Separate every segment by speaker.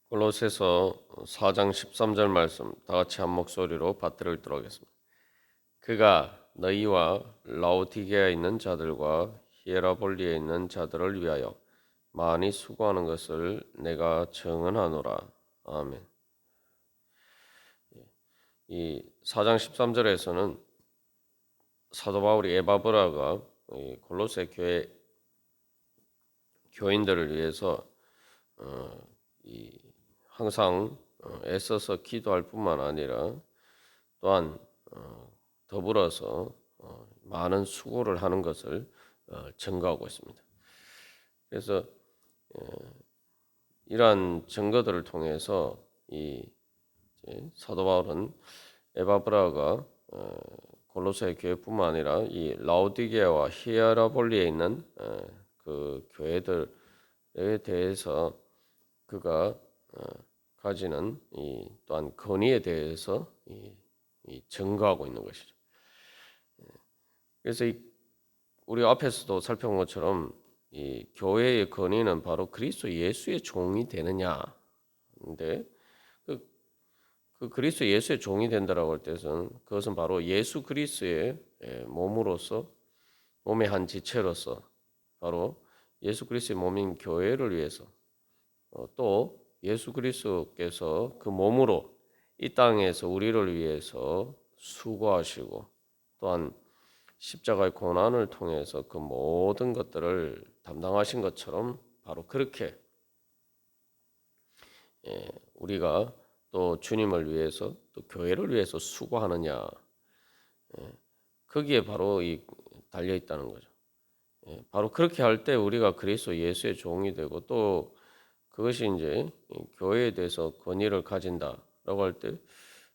Speaker 1: 골로새서 4장 13절 말씀 다 같이 한 목소리로 받들어 읽도록 하겠습니다. 그가 너희와 라오디게아에 있는 자들과 히에라볼리에 있는 자들을 위하여 많이 수고하는 것을 내가 증언하노라. 아멘. 이 4장 13절에서는 사도 바울이 에바브라가 골로새 교회 교인들을 위해서 항상 애써서 기도할 뿐만 아니라 또한 더불어서 많은 수고를 하는 것을 증거하고 있습니다. 그래서 이러한 증거들을 통해서 이 사도 바울은 에바브라가 골로새 교회뿐만 아니라 이 라오디게아와 히에라볼리에 있는 그 교회들에 대해서 그가 가지는 이 또한 건의에 대해서 이 증거하고 있는 것이죠. 그래서 우리 앞에서도 살펴본 것처럼 이 교회의 건의는 바로 그리스도 예수의 종이 되느냐. 근데 그 그리스도 예수의 종이 된다라고 할 때는 그것은 바로 예수 그리스도의 몸으로서 몸의 한 지체로서 바로 예수 그리스도의 몸인 교회를 위해서 또 예수 그리스도께서 그 몸으로 이 땅에서 우리를 위해서 수고하시고 또한 십자가의 고난을 통해서 그 모든 것들을 담당하신 것처럼 바로 그렇게 우리가 또 주님을 위해서 또 교회를 위해서 수고하느냐 거기에 바로 달려 있다는 거죠. 바로 그렇게 할 때 우리가 그리스도 예수의 종이 되고 또 그것이 이제 교회에 대해서 권위를 가진다라고 할 때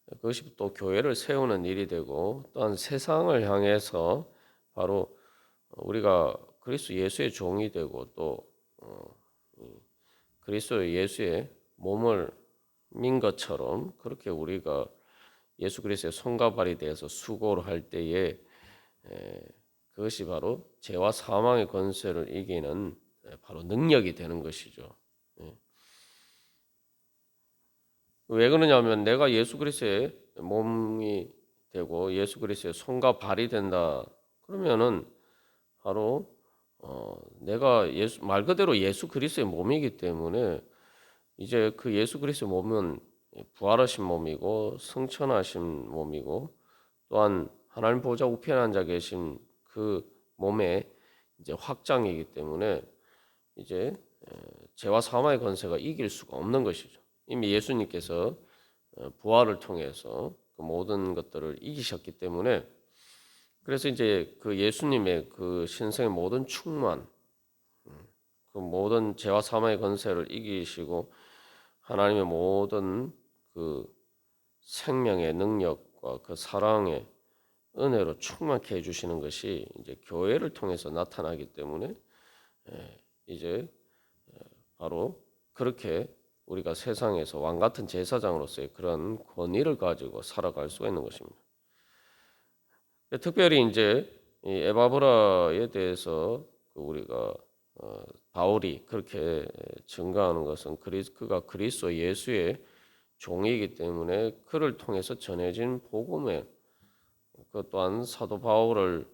Speaker 1: 그것이 또 교회를 세우는 일이 되고 또한 세상을 향해서 바로 우리가 그리스도 예수의 종이 되고 또 그리스도 예수의 몸을 민 것처럼 그렇게 우리가 예수 그리스도의 손과 발이 되어서 수고를 할 때에 그것이 바로 죄와 사망의 권세를 이기는 바로 능력이 되는 것이죠. 왜 그러냐면 내가 예수 그리스도의 몸이 되고 예수 그리스도의 손과 발이 된다. 그러면은 바로 내가 말 그대로 예수 그리스도의 몸이기 때문에 이제 그 예수 그리스도의 몸은 부활하신 몸이고 승천하신 몸이고 또한 하나님 보좌 우편에 앉아 계신 그 몸의 이제 확장이기 때문에 이제 죄와 사망의 권세가 이길 수가 없는 것이죠. 이미 예수님께서 부활을 통해서 그 모든 것들을 이기셨기 때문에 그래서 이제 그 예수님의 그 신성의 모든 충만, 그 모든 죄와 사망의 권세를 이기시고 하나님의 모든 그 생명의 능력과 그 사랑의 은혜로 충만케 해주시는 것이 이제 교회를 통해서 나타나기 때문에 이제 바로 그렇게 우리가 세상에서 왕 같은 제사장으로서의 그런 권위를 가지고 살아갈 수가 있는 것입니다. 특별히 이제 이 에바브라에 대해서 우리가 바울이 그렇게 증가하는 것은 그가 그리스도 예수의 종이기 때문에 그를 통해서 전해진 복음에 그 또한 사도 바울을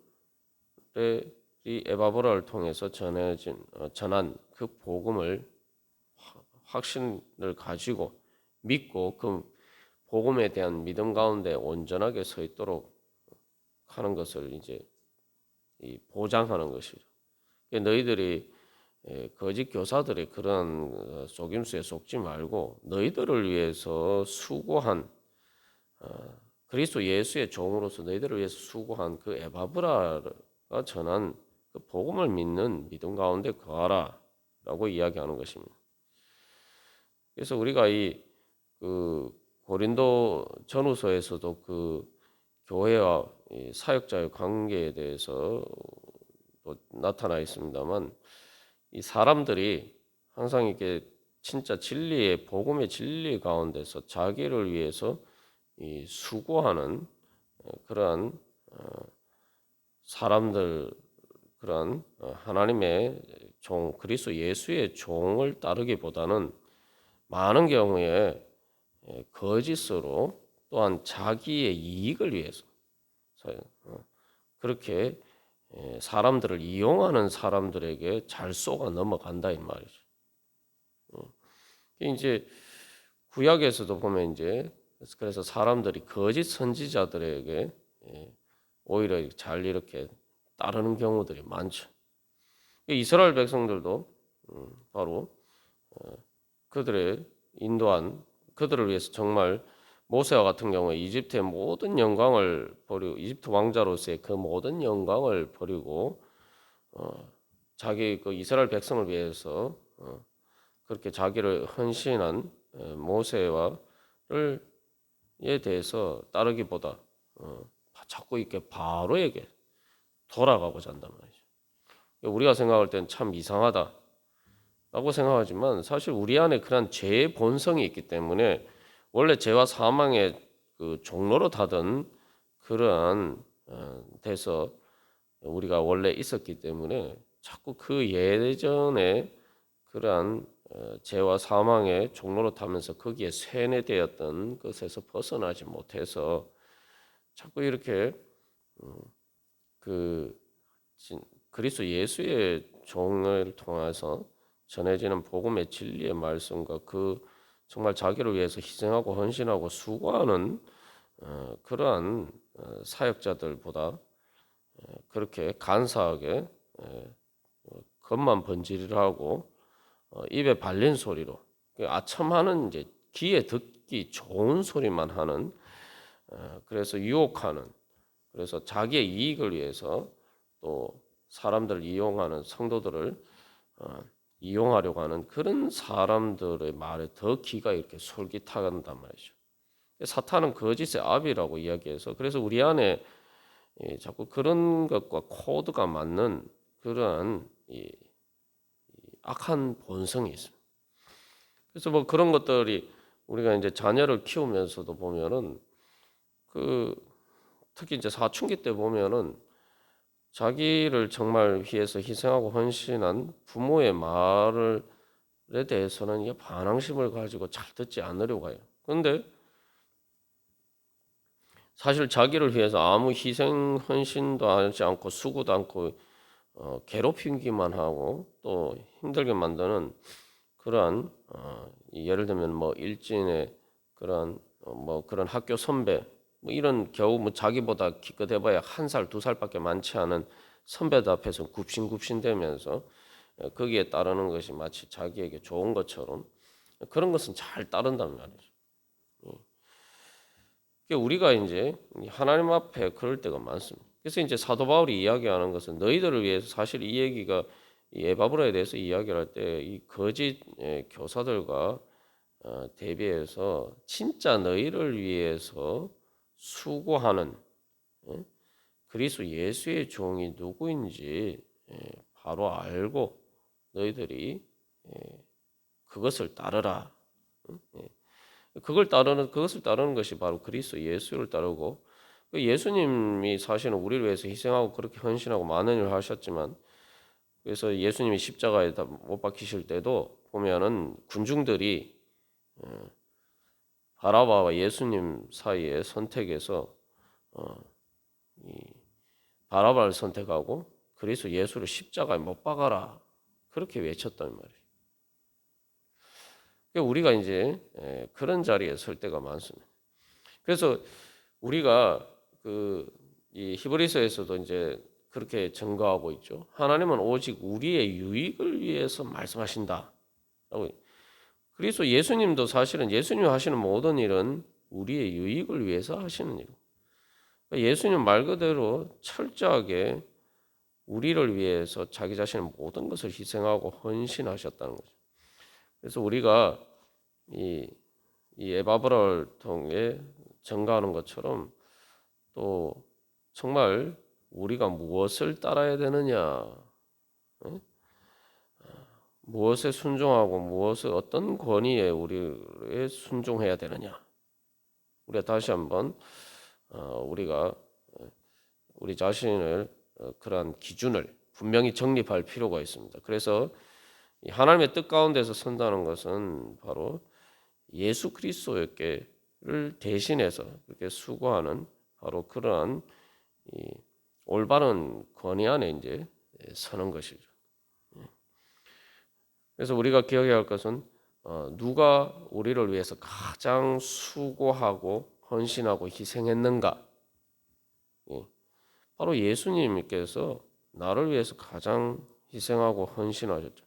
Speaker 1: 이 에바브라를 통해서 전한 그 복음을 확신을 가지고 믿고 그 복음에 대한 믿음 가운데 온전하게 서 있도록 하는 것을 이제 보장하는 것이죠. 너희들이 거짓 교사들의 그런 속임수에 속지 말고 너희들을 위해서 수고한 그리스도 예수의 종으로서 너희들을 위해서 수고한 그 에바브라가 전한 그 복음을 믿는 믿음 가운데 거하라라고 이야기하는 것입니다. 그래서 우리가 그 고린도 전후서에서도 그 교회와 사역자의 관계에 대해서 또 나타나 있습니다만 이 사람들이 항상 이렇게 진짜 진리의 복음의 진리 가운데서 자기를 위해서 수고하는 그러한 사람들 하나님의 종 그리스도 예수의 종을 따르기보다는 많은 경우에 거짓으로 또한 자기의 이익을 위해서 그렇게 사람들을 이용하는 사람들에게 잘 쏘가 넘어간다 이 말이죠. 이제 구약에서도 보면 이제 그래서 사람들이 거짓 선지자들에게 오히려 잘 이렇게 따르는 경우들이 많죠. 이스라엘 백성들도 바로 그들의 인도한 그들을 위해서 정말 모세와 같은 경우에 이집트의 모든 영광을 버리고 이집트 왕자로서의 그 모든 영광을 버리고 자기 그 이스라엘 백성을 위해서 그렇게 자기를 헌신한 모세와를 에 대해서 따르기보다 자꾸 이렇게 바로에게 돌아가고자 한단 말이죠. 우리가 생각할 땐 참 이상하다라고 생각하지만 사실 우리 안에 그런 죄의 본성이 있기 때문에 원래 죄와 사망의 그 종로로 타던 그러한 데서 우리가 원래 있었기 때문에 자꾸 그 예전에 그러한 죄와 사망의 종로로 타면서 거기에 세뇌되었던 것에서 벗어나지 못해서 자꾸 이렇게 그 그리스도 예수의 종을 통해서 전해지는 복음의 진리의 말씀과 그 정말 자기를 위해서 희생하고 헌신하고 수고하는 그러한 사역자들보다 그렇게 간사하게 겉만 번지르하고 입에 발린 소리로 아첨하는 이제 귀에 듣기 좋은 소리만 하는 그래서 유혹하는 그래서 자기의 이익을 위해서 또 사람들을 이용하는 성도들을 이용하려고 하는 그런 사람들의 말에 더 귀가 이렇게 솔깃한단 말이죠. 사탄은 거짓의 아비라고 이야기해서 그래서 우리 안에 자꾸 그런 것과 코드가 맞는 그러한 악한 본성이 있습니다. 그래서 뭐 그런 것들이 우리가 이제 자녀를 키우면서도 보면은 그 특히 이제 사춘기 때 보면은 자기를 정말 위해서 희생하고 헌신한 부모의 말에 대해서는 이게 반항심을 가지고 잘 듣지 않으려고 해요. 그런데 사실 자기를 위해서 아무 희생 헌신도 하지 않고 수고도 않고 괴롭히기만 하고 또 힘들게 만드는 그러한 예를 들면 뭐 일진의 그런 뭐 그런 학교 선배 뭐 이런 겨우 뭐 자기보다 기껏해봐야 1살 2살밖에 많지 않은 선배들 앞에서 굽신굽신대면서 거기에 따르는 것이 마치 자기에게 좋은 것처럼 그런 것은 잘 따른단 말이죠. 우리가 이제 하나님 앞에 그럴 때가 많습니다. 그래서 이제 사도 바울이 이야기하는 것은 너희들을 위해서 사실 이 얘기가 에바브라에 대해서 이야기를 할 때 이 거짓 교사들과 대비해서 진짜 너희를 위해서 수고하는 그리스도 예수의 종이 누구인지 바로 알고 너희들이 그것을 따르라. 그것을 따르는 것이 바로 그리스도 예수를 따르고 예수님이 사실은 우리를 위해서 희생하고 그렇게 헌신하고 많은 일을 하셨지만 그래서 예수님이 십자가에 못 박히실 때도 보면은 군중들이 바라바와 예수님 사이에 선택해서 바라바를 선택하고 그리스도 예수를 십자가에 못 박아라 그렇게 외쳤단 말이에요. 우리가 이제 그런 자리에 설 때가 많습니다. 그래서 우리가 이 히브리서에서도 이제 그렇게 증거하고 있죠. 하나님은 오직 우리의 유익을 위해서 말씀하신다. 그래서 예수님도 사실은 예수님 하시는 모든 일은 우리의 유익을 위해서 하시는 일. 예수님 말 그대로 철저하게 우리를 위해서 자기 자신의 모든 것을 희생하고 헌신하셨다는 거죠. 그래서 우리가 이 에바브라를 통해 증거하는 것처럼 또 정말 우리가 무엇을 따라야 되느냐, 무엇에 순종하고 무엇을 어떤 권위에 우리에 순종해야 되느냐. 우리가 다시 한번 우리가 우리 자신을 그러한 기준을 분명히 정립할 필요가 있습니다. 그래서 하나님의 뜻 가운데서 선다는 것은 바로 예수 그리스도를 대신해서 그렇게 수고하는 바로 그러한 이 올바른 권위 안에 이제 서는 것이죠. 그래서 우리가 기억해야 할 것은 누가 우리를 위해서 가장 수고하고 헌신하고 희생했는가? 예, 바로 예수님께서 나를 위해서 가장 희생하고 헌신하셨죠.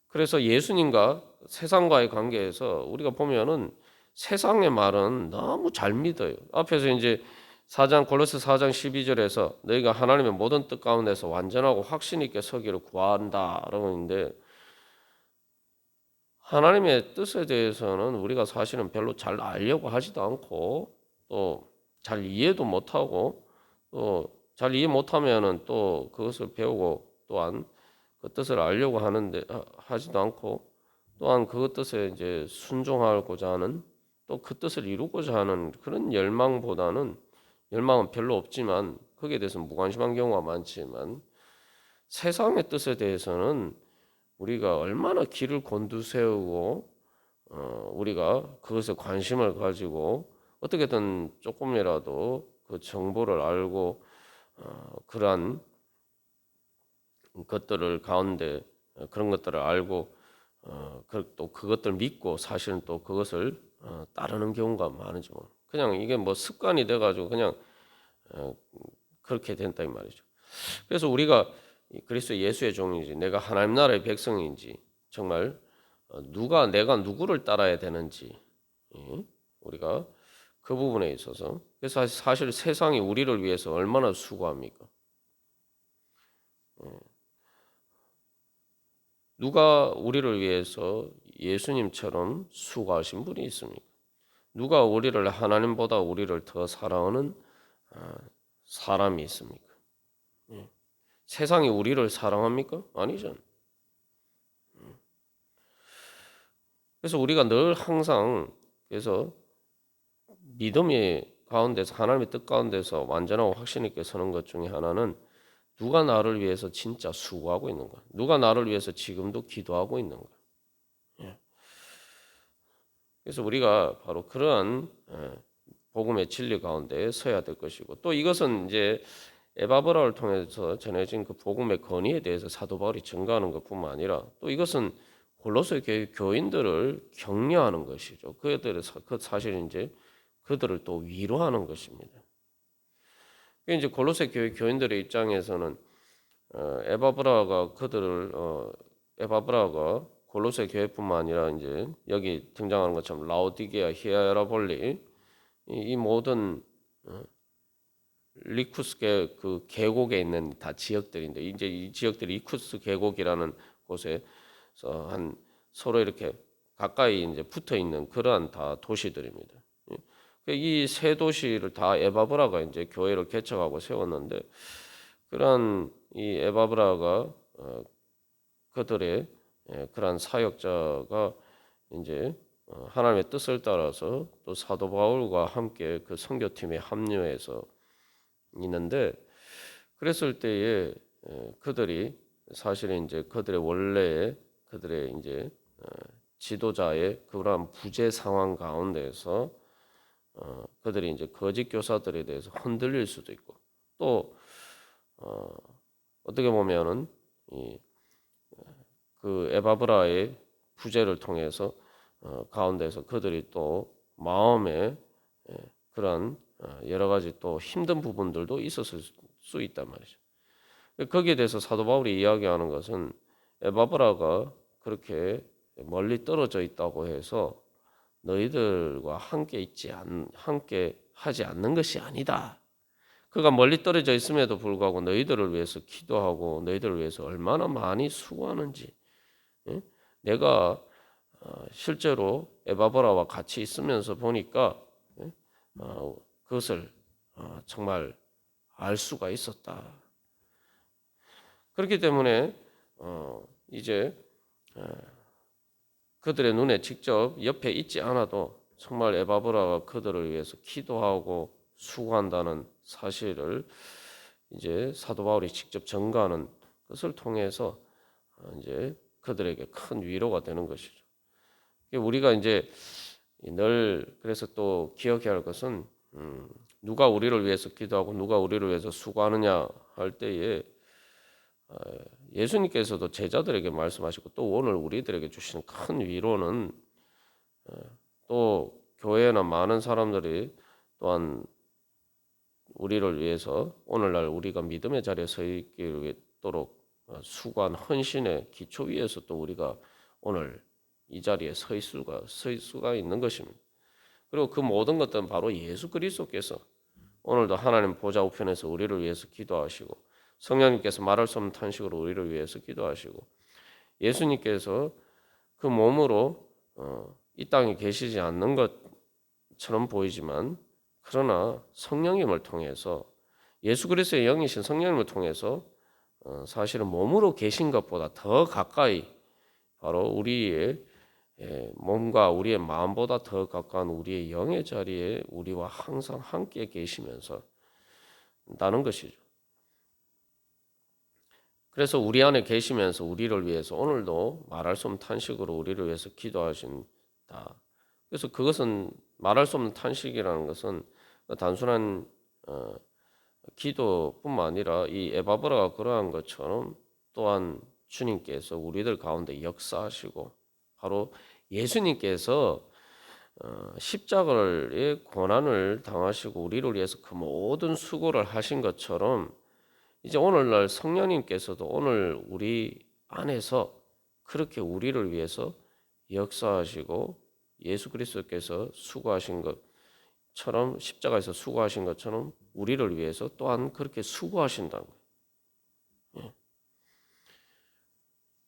Speaker 1: 그래서 예수님과 세상과의 관계에서 우리가 보면은 세상의 말은 너무 잘 믿어요. 앞에서 이제 골로새 4장 12절에서 너희가 하나님의 모든 뜻 가운데서 완전하고 확신 있게 서기를 구한다라고 있는데, 하나님의 뜻에 대해서는 우리가 사실은 별로 잘 알려고 하지도 않고 또 잘 이해도 못하고, 또 잘 이해 못하면은 또 그것을 배우고 또한 그 뜻을 알려고 하는데 하지도 않고, 또한 그 뜻에 이제 순종하고자 하는, 또 그 뜻을 이루고자 하는 그런 열망은 별로 없지만 거기에 대해서 무관심한 경우가 많지만, 세상의 뜻에 대해서는 우리가 얼마나 길을 곤두세우고 우리가 그것에 관심을 가지고 어떻게든 조금이라도 그 정보를 알고 그러한 것들을 가운데 그런 것들을 알고 또 그것들 믿고 사실은 또 그것을 따르는 경우가 많으죠. 그냥 이게 뭐 습관이 돼가지고 그냥 그렇게 된다 이 말이죠. 그래서 우리가 그리스도 예수의 종인지 내가 하나님 나라의 백성인지 정말 내가 누구를 따라야 되는지 우리가 그 부분에 있어서, 그래서 사실 세상이 우리를 위해서 얼마나 수고합니까? 누가 우리를 위해서 예수님처럼 수고하신 분이 있습니까? 누가 하나님보다 우리를 더 사랑하는 사람이 있습니까? 세상이 우리를 사랑합니까? 아니죠. 그래서 우리가 늘 항상 그래서 믿음의 가운데서 하나님의 뜻 가운데서 완전하고 확신 있게 서는 것 중에 하나는 누가 나를 위해서 진짜 수고하고 있는가? 누가 나를 위해서 지금도 기도하고 있는가? 그래서 우리가 바로 그러한 복음의 진리 가운데 서야 될 것이고, 또 이것은 이제 에바브라를 통해서 전해진 그 복음의 권위에 대해서 사도 바울이 증거하는 것뿐만 아니라, 또 이것은 골로새 교인들을 격려하는 것이죠. 사실 이제 그들을 또 위로하는 것입니다. 이제 골로새 교인들의 입장에서는 에바브라가 골로새 교회뿐만 아니라 이제 여기 등장하는 것처럼 라오디게아, 히에라볼리 이 모든 리쿠스 그 계곡에 있는 다 지역들인데, 이제 이 지역들이 리쿠스 계곡이라는 곳에서 서로 이렇게 가까이 이제 붙어 있는 그러한 다 도시들입니다. 이 세 도시를 다 에바브라가 이제 교회를 개척하고 세웠는데, 그러한 이 에바브라가 그들의 그러한 사역자가 이제 하나님의 뜻을 따라서 또 사도 바울과 함께 그 선교팀에 합류해서 있는데, 그랬을 때에 그들이 사실은 이제 그들의 이제 지도자의 그러한 부재 상황 가운데서 그들이 이제 거짓 교사들에 대해서 흔들릴 수도 있고, 또 어떻게 보면은 그 에바브라의 부재를 통해서 가운데서 그들이 또 마음에 그런 여러 가지 또 힘든 부분들도 있었을 수 있단 말이죠. 거기에 대해서 사도 바울이 이야기하는 것은 에바브라가 그렇게 멀리 떨어져 있다고 해서 너희들과 함께 하지 않는 것이 아니다. 그가 멀리 떨어져 있음에도 불구하고 너희들을 위해서 기도하고 너희들을 위해서 얼마나 많이 수고하는지, 내가 실제로 에바브라와 같이 있으면서 보니까 그것을 정말 알 수가 있었다. 그렇기 때문에 이제 그들의 눈에 직접 옆에 있지 않아도 정말 에바브라가 그들을 위해서 기도하고 수고한다는 사실을 이제 사도 바울이 직접 증거하는 것을 통해서 이제 그들에게 큰 위로가 되는 것이죠. 우리가 이제 늘 그래서 또 기억해야 할 것은 누가 우리를 위해서 기도하고 누가 우리를 위해서 수고하느냐 할 때에 예수님께서도 제자들에게 말씀하시고 또 오늘 우리들에게 주시는 큰 위로는 또 교회나 많은 사람들이 또한 우리를 위해서 오늘날 우리가 믿음의 자리에 서 있도록 수고한 헌신의 기초 위에서 또 우리가 오늘 이 자리에 서 있을 수가 있는 것입니다. 그리고 그 모든 것들은 바로 예수 그리스도께서 오늘도 하나님 보좌 우편에서 우리를 위해서 기도하시고 성령님께서 말할 수 없는 탄식으로 우리를 위해서 기도하시고 예수님께서 그 몸으로 이 땅에 계시지 않는 것처럼 보이지만 그러나 성령님을 통해서 예수 그리스도의 영이신 성령님을 통해서 사실은 몸으로 계신 것보다 더 가까이 바로 우리의 몸과 우리의 마음보다 더 가까운 우리의 영의 자리에 우리와 항상 함께 계시면서 나는 것이죠. 그래서 우리 안에 계시면서 우리를 위해서 오늘도 말할 수 없는 탄식으로 우리를 위해서 기도하신다. 그래서 그것은 말할 수 없는 탄식이라는 것은 단순한 기도뿐만 아니라 이 에바브라가 그러한 것처럼 또한 주님께서 우리들 가운데 역사하시고 바로 예수님께서 십자가의 고난을 당하시고 우리를 위해서 그 모든 수고를 하신 것처럼 이제 오늘날 성령님께서도 오늘 우리 안에서 그렇게 우리를 위해서 역사하시고 예수 그리스도께서 수고하신 것처럼 십자가에서 수고하신 것처럼 우리를 위해서 또한 그렇게 수고하신다는 거예요.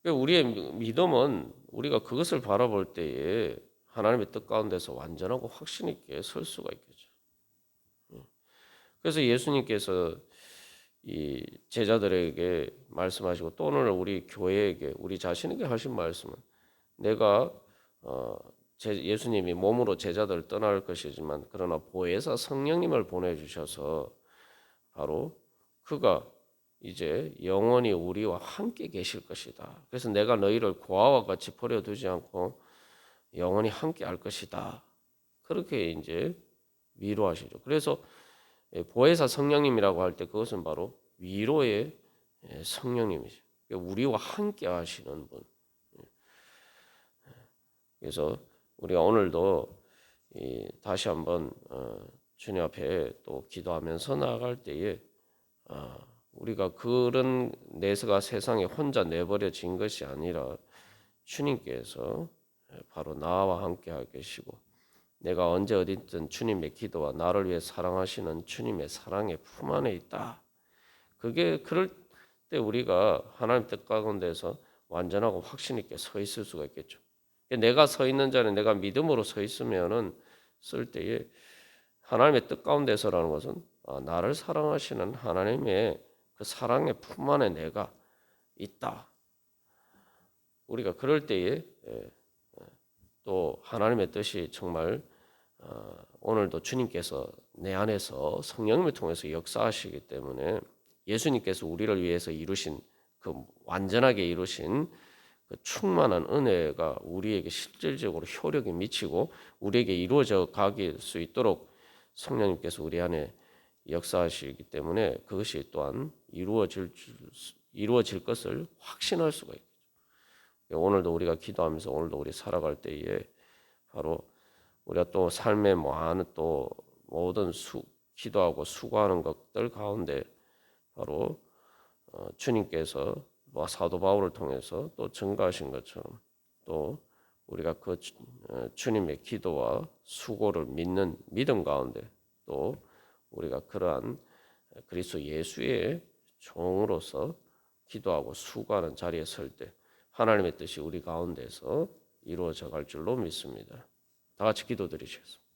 Speaker 1: 우리의 믿음은 우리가 그것을 바라볼 때에 하나님의 뜻 가운데서 완전하고 확신 있게 설 수가 있겠죠. 그래서 예수님께서 이 제자들에게 말씀하시고 또 오늘 우리 교회에게 우리 자신에게 하신 말씀은 내가 예수님이 몸으로 제자들을 떠날 것이지만 그러나 보혜사 성령님을 보내주셔서 바로 그가 이제 영원히 우리와 함께 계실 것이다. 그래서 내가 너희를 고아와 같이 버려두지 않고 영원히 함께 할 것이다. 그렇게 이제 위로하시죠. 그래서 보혜사 성령님이라고 할 때 그것은 바로 위로의 성령님이죠. 우리와 함께 하시는 분. 그래서 우리가 오늘도 다시 한번 주님 앞에 또 기도하면서 나아갈 때에 우리가 그런 내세가 세상에 혼자 내버려진 것이 아니라 주님께서 바로 나와 함께 계시고 내가 언제 어디든 주님의 기도와 나를 위해 사랑하시는 주님의 사랑의 품 안에 있다. 그게 그럴 때 우리가 하나님 뜻 가운데서 완전하고 확신 있게 서 있을 수가 있겠죠. 내가 서 있는 자는 내가 믿음으로 서 있으면은 쓸 때에 하나님의 뜻 가운데서라는 것은 나를 사랑하시는 하나님의 그 사랑의 품 안에 내가 있다. 우리가 그럴 때에 또 하나님의 뜻이 정말 오늘도 주님께서 내 안에서 성령님을 통해서 역사하시기 때문에 예수님께서 우리를 위해서 이루신 그 완전하게 이루신 그 충만한 은혜가 우리에게 실질적으로 효력이 미치고 우리에게 이루어져 가길 수 있도록 성령님께서 우리 안에 역사하시기 때문에 그것이 또한 이루어질 것을 확신할 수가 있죠. 오늘도 우리가 기도하면서 오늘도 우리 살아갈 때에 바로 우리가 또 삶의 많은 또 모든 기도하고 수고하는 것들 가운데 바로 주님께서 사도 바울을 통해서 또 증거하신 것처럼 또 우리가 그 주님의 기도와 수고를 믿는 믿음 가운데 또 우리가 그러한 그리스도 예수의 종으로서 기도하고 수고하는 자리에 설 때 하나님의 뜻이 우리 가운데서 이루어져 갈 줄로 믿습니다. 다 같이 기도드리시겠습니다.